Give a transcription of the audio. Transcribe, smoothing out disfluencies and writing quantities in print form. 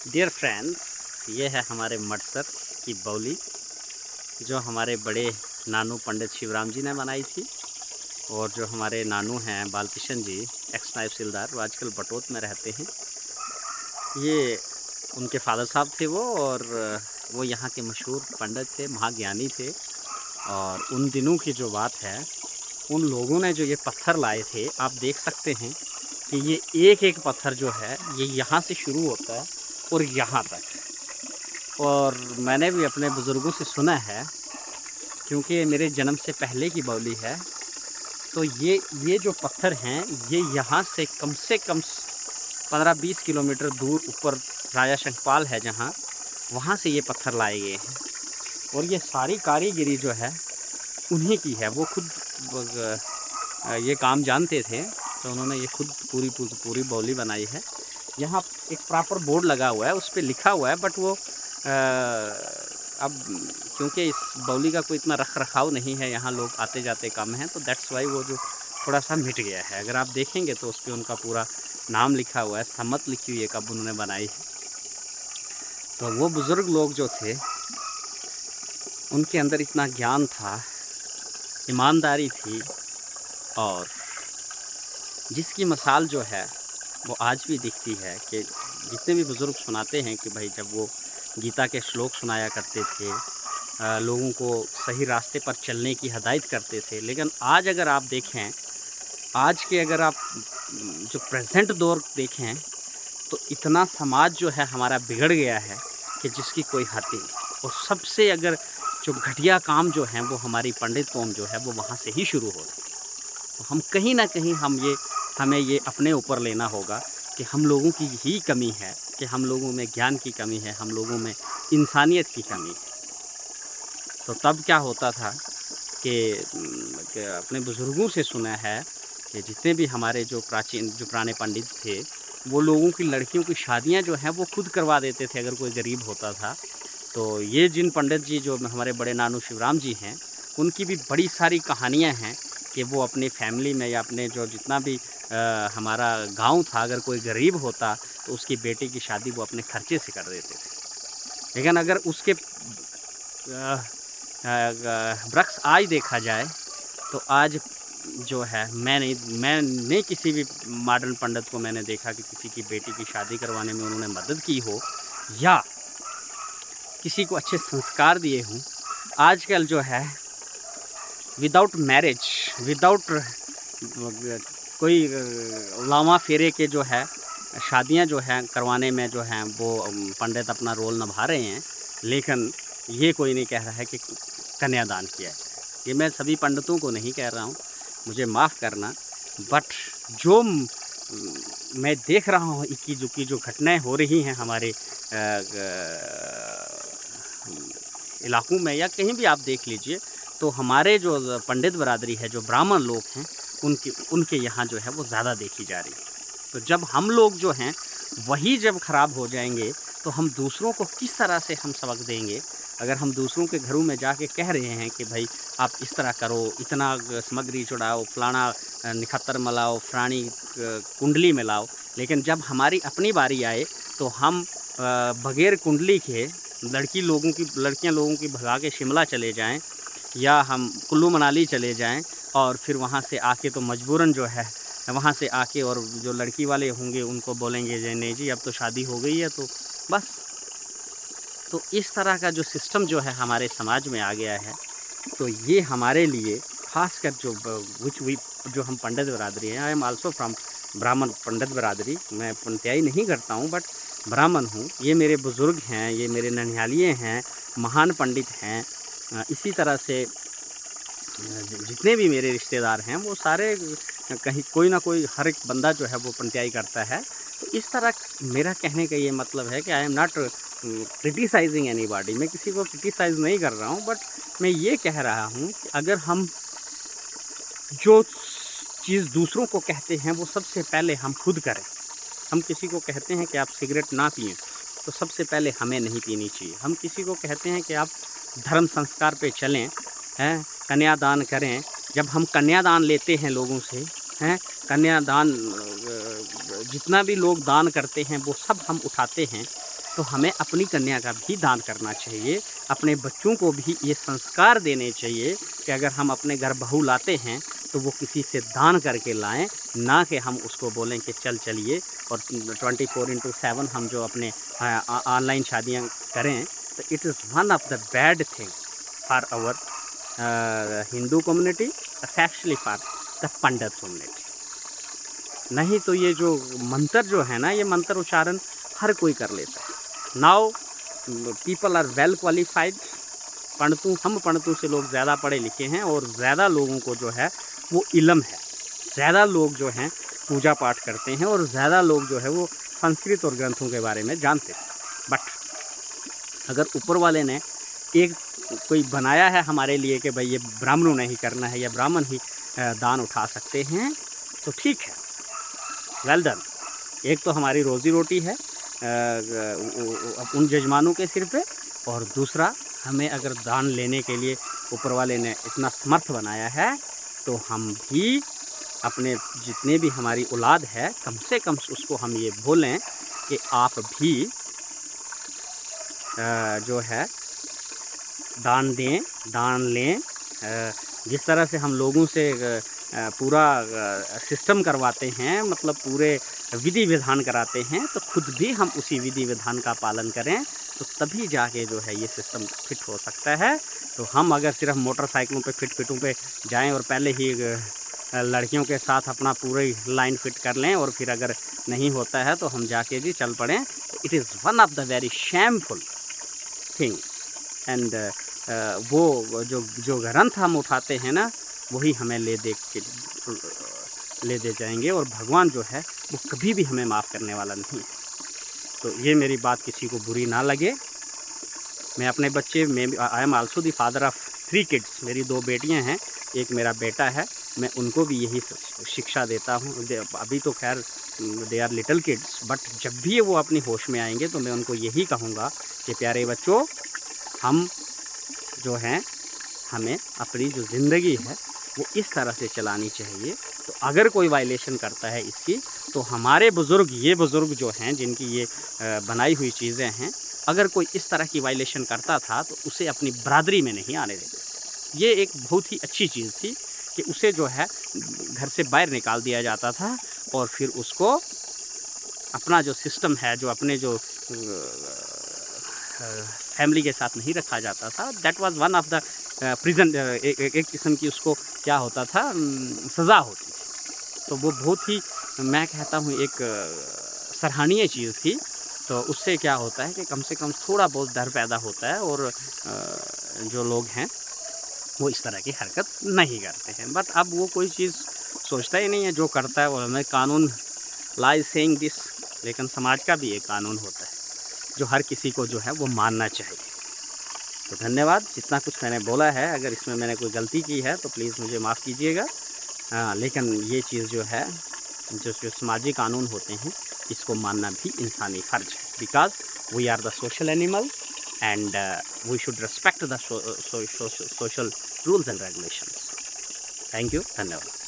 Dear friends, ये है हमारे मटसर की बाउली जो हमारे बड़े नानू पंडित शिवराम जी ने बनाई थी। और जो हमारे नानू हैं बालकिशन जी, एक्स नायब तहसीलदार, वो आजकल बटोत में रहते हैं। ये उनके फादर साहब थे वो, और वो यहाँ के मशहूर पंडित थे, महाज्ञानी थे। और उन दिनों की जो बात है, उन लोगों ने जो ये पत्थर लाए थे, आप देख सकते हैं कि ये एक एक पत्थर जो है ये यहाँ से शुरू होता है और यहाँ तक। और मैंने भी अपने बुज़ुर्गों से सुना है, क्योंकि ये मेरे जन्म से पहले की बाउली है। तो ये जो पत्थर हैं, ये यहाँ से कम 15-20 किलोमीटर दूर ऊपर राजा शंखपाल है जहाँ, वहाँ से ये पत्थर लाए गए हैं। और ये सारी कारीगिरी जो है उन्हीं की है। वो खुद ये काम जानते थे, तो उन्होंने ये खुद पूरी बाउली बनाई है। यहाँ एक प्रॉपर बोर्ड लगा हुआ है, उस पे लिखा हुआ है, बट वो अब क्योंकि इस बाउली का कोई इतना रख रखाव नहीं है, यहाँ लोग आते जाते कम हैं, तो दैट्स वाई वो जो थोड़ा सा मिट गया है। अगर आप देखेंगे तो उस पर उनका पूरा नाम लिखा हुआ है, सम्मत लिखी हुई है कब उन्होंने बनाई है। तो वो बुज़ुर्ग लोग जो थे, उनके अंदर इतना ज्ञान था, ईमानदारी थी, और जिसकी मिसाल जो है वो आज भी दिखती है। कि जितने भी बुज़ुर्ग सुनाते हैं कि भाई जब वो गीता के श्लोक सुनाया करते थे, लोगों को सही रास्ते पर चलने की हिदायत करते थे। लेकिन आज अगर आप देखें, आज के अगर आप जो प्रेजेंट दौर देखें, तो इतना समाज जो है हमारा बिगड़ गया है कि जिसकी कोई हद नहीं। और सबसे अगर जो घटिया काम जो हैं वो हमारी पंडित कौम जो है वो वहाँ से ही शुरू हो रही है। तो हम कहीं ना कहीं हमें ये अपने ऊपर लेना होगा कि हम लोगों की ही कमी है, कि हम लोगों में ज्ञान की कमी है, हम लोगों में इंसानियत की कमी है। तो तब क्या होता था कि अपने बुज़ुर्गों से सुना है कि जितने भी हमारे जो पुराने पंडित थे, वो लोगों की लड़कियों की शादियां जो हैं वो खुद करवा देते थे अगर कोई गरीब होता था। तो ये जिन पंडित जी जो हमारे बड़े नानू शिवराम जी हैं, उनकी भी बड़ी सारी कहानियाँ हैं कि वो अपनी फैमिली में या अपने जो जितना भी हमारा गांव था, अगर कोई गरीब होता तो उसकी बेटी की शादी वो अपने खर्चे से कर देते थे। लेकिन अगर उसके वृक्ष आज देखा जाए, तो आज जो है मैंने किसी भी मॉडर्न पंडित को मैंने देखा कि किसी की बेटी की शादी करवाने में उन्होंने मदद की हो या किसी को अच्छे संस्कार दिए हों। आजकल जो है विदाउट मैरिज, विदाउट कोई लावा फेरे के जो है शादियां जो हैं करवाने में जो हैं वो पंडित अपना रोल निभा रहे हैं। लेकिन ये कोई नहीं कह रहा है कि कन्यादान किया जाए। ये मैं सभी पंडितों को नहीं कह रहा हूँ, मुझे माफ़ करना, बट जो मैं देख रहा हूँ की जो घटनाएं हो रही हैं हमारे इलाकों में या कहीं भी आप देख लीजिए, तो हमारे जो पंडित बरादरी है, जो ब्राह्मण लोग हैं, उनके यहाँ जो है वो ज़्यादा देखी जा रही है। तो जब हम लोग जो हैं वही जब ख़राब हो जाएंगे, तो हम दूसरों को किस तरह से हम सबक देंगे? अगर हम दूसरों के घरों में जाके कह रहे हैं कि भाई आप इस तरह करो, इतना सामग्री चढ़ाओ, फलाना निखत्तर मिलाओ, फलानी कुंडली मिलाओ, लेकिन जब हमारी अपनी बारी आए तो हम बगैर कुंडली के लड़कियां लोगों की भगा के शिमला चले जाएं, या हम कुल्लू मनाली चले जाएं, और फिर वहाँ से आके तो मजबूरन जो है वहाँ से आके और जो लड़की वाले होंगे उनको बोलेंगे जे नहीं जी अब तो शादी हो गई है, तो बस। तो इस तरह का जो सिस्टम जो है हमारे समाज में आ गया है, तो ये हमारे लिए खासकर जो हम पंडित बरादरी हैं, आई एम आल्सो फ्रॉम ब्राह्मण पंडित बरादरी, मैं पंत्याई नहीं करता हूँ बट ब्राह्मण हूँ। ये मेरे बुज़ुर्ग हैं, ये मेरे ननिहालिए हैं, महान पंडित हैं। इसी तरह से जितने भी मेरे रिश्तेदार हैं वो सारे कहीं कोई ना कोई हर एक बंदा जो है वो पंत्याई करता है। तो इस तरह मेरा कहने का ये मतलब है कि I am not criticising anybody, मैं किसी को क्रिटिसाइज़ नहीं कर रहा हूँ, बट मैं ये कह रहा हूँ कि अगर हम जो चीज़ दूसरों को कहते हैं वो सबसे पहले हम खुद करें। हम किसी को कहते हैं कि आप सिगरेट ना पिएं, तो सबसे पहले हमें नहीं पीनी चाहिए। हम किसी को कहते हैं कि आप धर्म संस्कार पे चलें, हैं, कन्यादान करें। जब हम कन्यादान लेते हैं लोगों से, हैं, कन्यादान जितना भी लोग दान करते हैं वो सब हम उठाते हैं, तो हमें अपनी कन्या का भी दान करना चाहिए। अपने बच्चों को भी ये संस्कार देने चाहिए कि अगर हम अपने घर बहू लाते हैं तो वो किसी से दान करके लाएं, ना कि हम उसको बोलें कि चलिए और 24/7 हम जो अपने ऑनलाइन शादियां करें। तो it is one of the bad thing for our Hindu community, specially for the pandit community. नहीं तो ये जो मंत्र जो है ना, ये मंत्र उच्चारण हर कोई कर लेता है। Now people are well qualified. हम पंडितों से लोग ज़्यादा पढ़े लिखे हैं और ज़्यादा लोगों को जो है वो इल्म है। ज़्यादा लोग जो हैं पूजा पाठ करते हैं और ज़्यादा लोग जो है वो संस्कृत और ग्रंथों के बारे में जानते हैं। बट अगर ऊपर वाले ने एक कोई बनाया है हमारे लिए कि भाई ये ब्राह्मणों ने ही करना है या ब्राह्मण ही दान उठा सकते हैं, तो ठीक है, वेल डन। एक तो हमारी रोज़ी रोटी है उन जजमानों के सिर पे, और दूसरा हमें अगर दान लेने के लिए ऊपर वाले ने इतना समर्थ बनाया है, तो हम भी अपने जितने भी हमारी औलाद है, कम से कम उसको हम ये बोलें कि आप भी जो है दान दें, दान लें। जिस तरह से हम लोगों से पूरा सिस्टम करवाते हैं, मतलब पूरे विधि विधान कराते हैं, तो खुद भी हम उसी विधि विधान का पालन करें, तो तभी जाके जो है ये सिस्टम फिट हो सकता है। तो हम अगर सिर्फ मोटरसाइकिलों पे फिटों पे जाएं और पहले ही लड़कियों के साथ अपना पूरी लाइन फिट कर लें और फिर अगर नहीं होता है तो हम जाके जी चल पड़ें, तो it is one of the very shameful thing. And वो जो ग्रंथ हम उठाते हैं ना, वही हमें ले दे जाएंगे, और भगवान जो है वो कभी भी हमें माफ़ करने वाला नहीं। तो ये मेरी बात किसी को बुरी ना लगे। मैं अपने बच्चे I am also the father of 3 kids. मेरी 2 बेटियां हैं, एक मेरा बेटा है। मैं उनको भी यही शिक्षा देता हूँ। अभी तो खैर they are little kids, but जब भी वो अपनी होश में आएंगे तो मैं उनको यही कहूँगा कि प्यारे बच्चों, हम जो हैं, हमें अपनी जो ज़िंदगी है वो इस तरह से चलानी चाहिए। तो अगर कोई वायलेशन करता है इसकी, तो हमारे बुज़ुर्ग, ये बुज़ुर्ग जो हैं जिनकी ये बनाई हुई चीज़ें हैं, अगर कोई इस तरह की वायलेशन करता था तो उसे अपनी बरादरी में नहीं आने देते। ये एक बहुत ही अच्छी चीज़ थी कि उसे जो है घर से बाहर निकाल दिया जाता था, और फिर उसको अपना जो सिस्टम है, जो अपने जो फैमिली के साथ नहीं रखा जाता था। That was one of the prison. एक किस्म की उसको क्या होता था, सज़ा होती थी। तो वो बहुत ही, मैं कहता हूँ, एक सराहनीय चीज़ थी। तो उससे क्या होता है कि कम से कम थोड़ा बहुत डर पैदा होता है, और जो लोग हैं वो इस तरह की हरकत नहीं करते हैं। बट अब वो कोई चीज़ सोचता ही नहीं है, जो करता है वो हमें कानून ला इज सेइंग दिस। लेकिन समाज का भी एक कानून होता है जो हर किसी को जो है वो मानना चाहिए। तो धन्यवाद। जितना कुछ मैंने बोला है, अगर इसमें मैंने कोई गलती की है तो प्लीज़ मुझे माफ़ कीजिएगा। लेकिन ये चीज़ जो है, जो समाजी कानून होते हैं, इसको मानना भी इंसानी फ़र्ज है। Because we are the social animal and we should respect the social rules and regulations. Thank you. धन्यवाद।